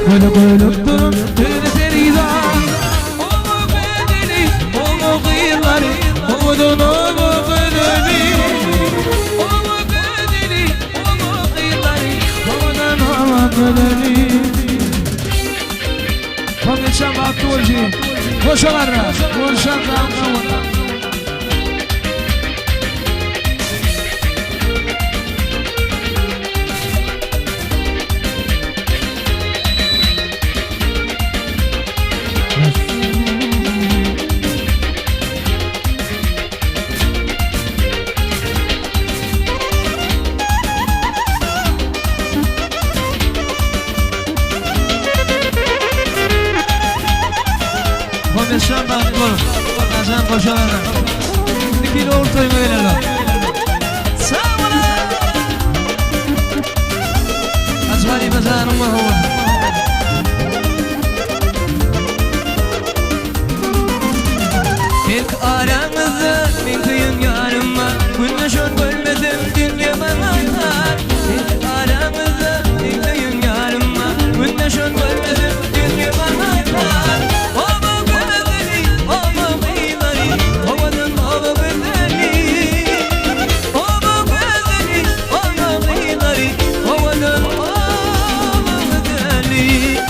Böyle böyle durum Tüne terida Omu bedeli Omu kıyırları Omudun omu bedeli Omu bedeli Omu kıyırları Omudun omu bedeli Konuşan baktı hoca Koşalarla Konuşan baktı Konuşan baktı Konuşan koşalarla Dikili ortayı verirler Sağ olun Azhari bazarım mahvur İlk aramızda bin kıyın yarıma Güneşin bölmedim dünya bana İlk aramızda bin kıyın yarıma Güneşin bölmedim dünya bana Omu bedeli, omu kıyıları Ovadın omu bedeli Omu bedeli, omu kıyıları Ovadın omu bedeli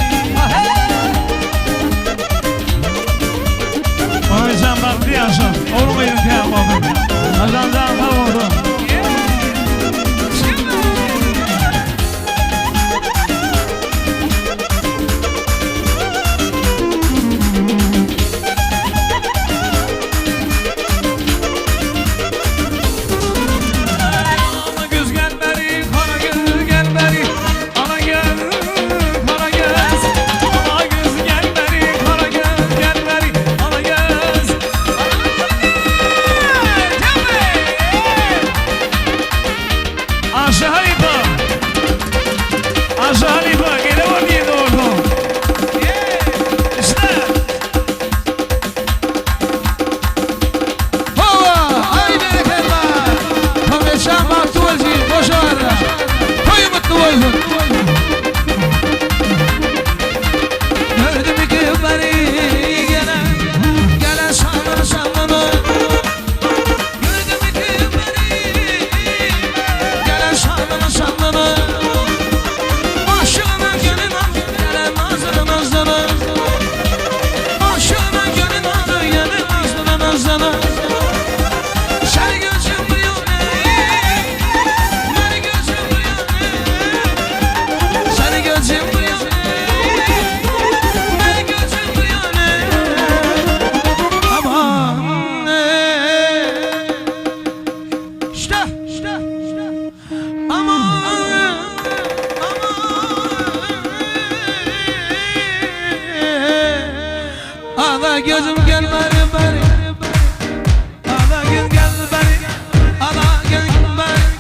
Konuşan baktı yaşam Oğlum benim kıyamam Kazandan kavurdum Gözüm gel bari bari Ana gel gel bari Ana gel gel bari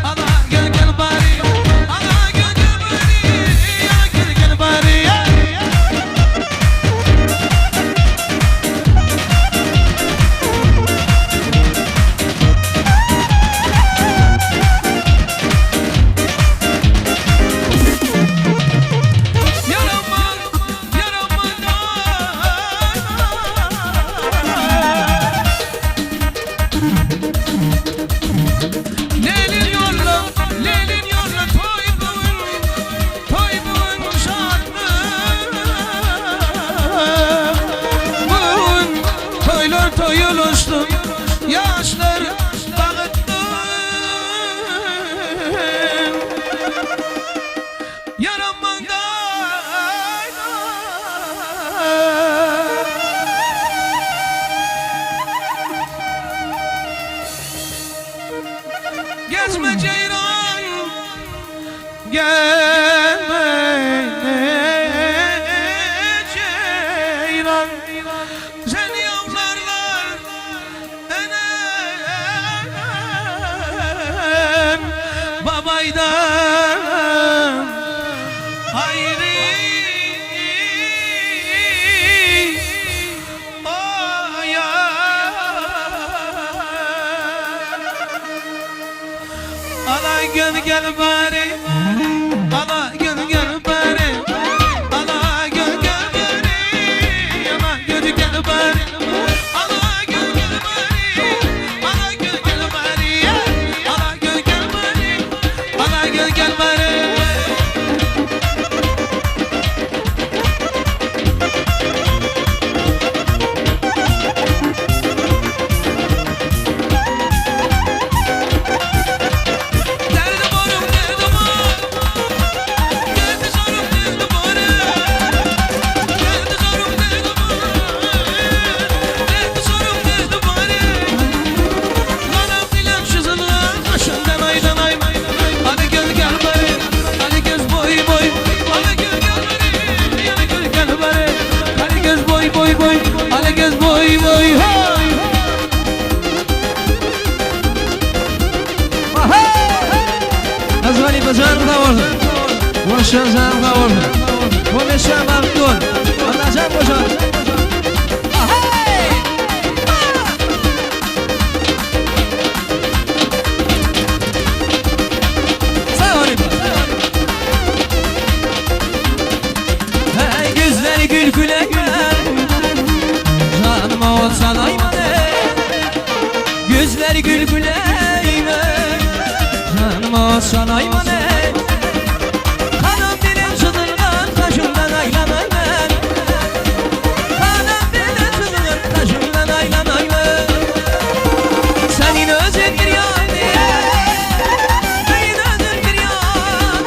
Ana gel gel bari Ana gel gel bari Ana gel gel bari Toyuluştum yaşlar bağıttım yaramanda gezme ceyran gelme ceyran seni yavlarlar enem babaydan hayri o ya ana gel gel bari ana gel gel bari ana Ala gel gel bari بزرگ داورد وشان زن داورد ونشان مردون ونشان بشان Hey gözleri gül güle güle Canıma olsan aymane Gözleri gül güle güle Canıma olsan aymane Kanım dilim sızılgan taşımdan aylanay ben Kanım dilim sızılgan taşımdan aylanay ben Senin özün bir yan diye Senin özün bir yan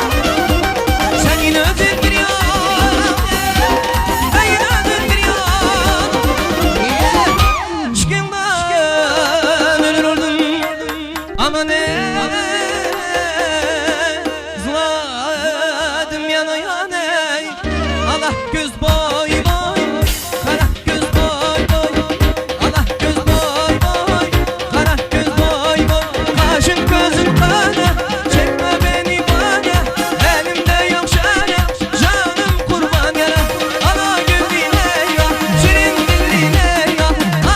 Senin özün bir yan Senin özün bir yan Aşkından ölür oldum Ama ne Allah göz boy boy, kara göz boy boy. Allah göz boy boy, kara göz boy boy. Kaşın gözün bana, çekme beni bana. Elimde yok şane, canım kurban yere. Allah gülline ya, şirin dilline ya.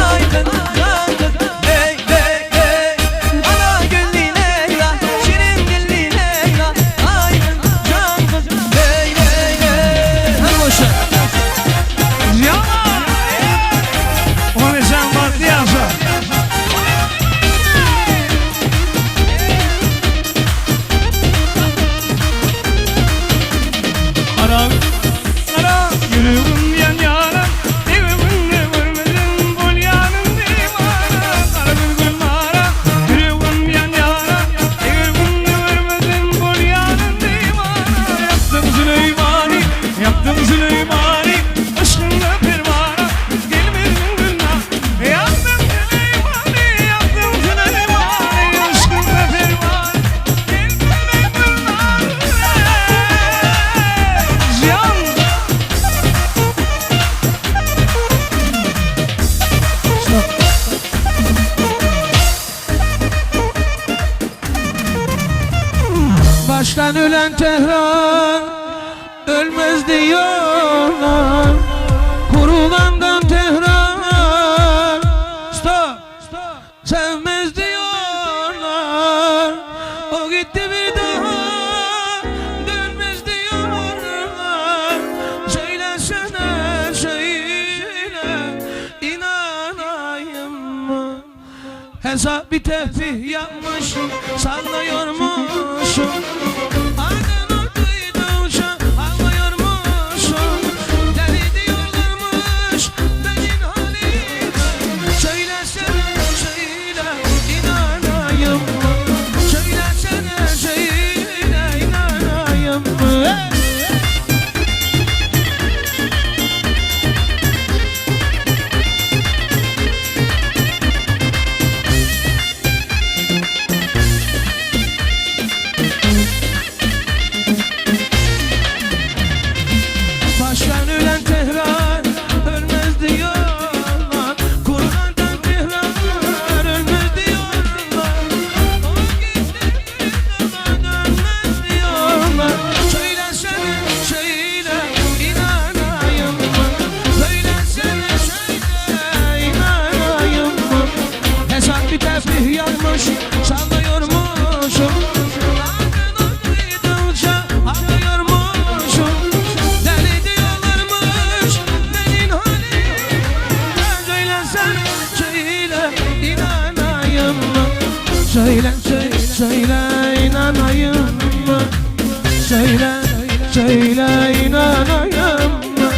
Aydın can kız, hey hey hey. Allah gülline ya, şirin dilline ya. Aydın can kız, hey hey hey. Hadi boşver. Yaptım Süleymani, aşkınla pervane, gelmedin gülna. Yaptım Süleymani, yaptım Süleymani, aşkınla pervane, gelmedin gülna. Can! Baştan ölen Tehran ölmez diyorlar. Kurulandan Tehran sevmez diyorlar. O gitti bir daha dönmez diyorlar. Söylesene söyle inanayım mı? Hesap bir tefih yapmış sallıyormuşum. Ardını duydukça ağlıyormuşum. Deli diyorlarmış benim halime. Söylesene söyle inanayım mı? Söylesene söyle inanayım mı? Baştan ölen Tehran ölmez diyorlar. Kurulandan Tehran ölmez diyorlar. O gitti bir daha dönmez diyorlar. Söylesene söyle inanayım mı? Söylesene söyle inanayım mı? Hesap bir tefih yanmış sallıyormuşum. Ardını duydukça ağlıyormuşum. Deli diyorlarmış benim halime. Söylesene söyle inanayım mı? Söyle söyle söyle inanayım mı? Söyle, söyle inanayım mı?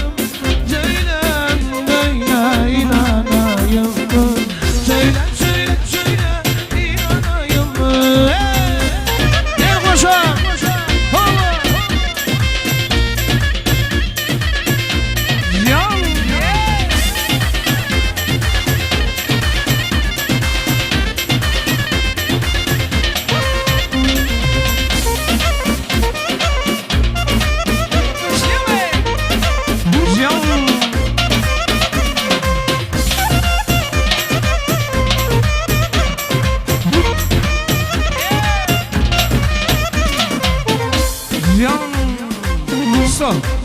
Söyle, söyle inanayım mı? Söyle, söyle, söyle inanayım mı? Gel koşa! Son.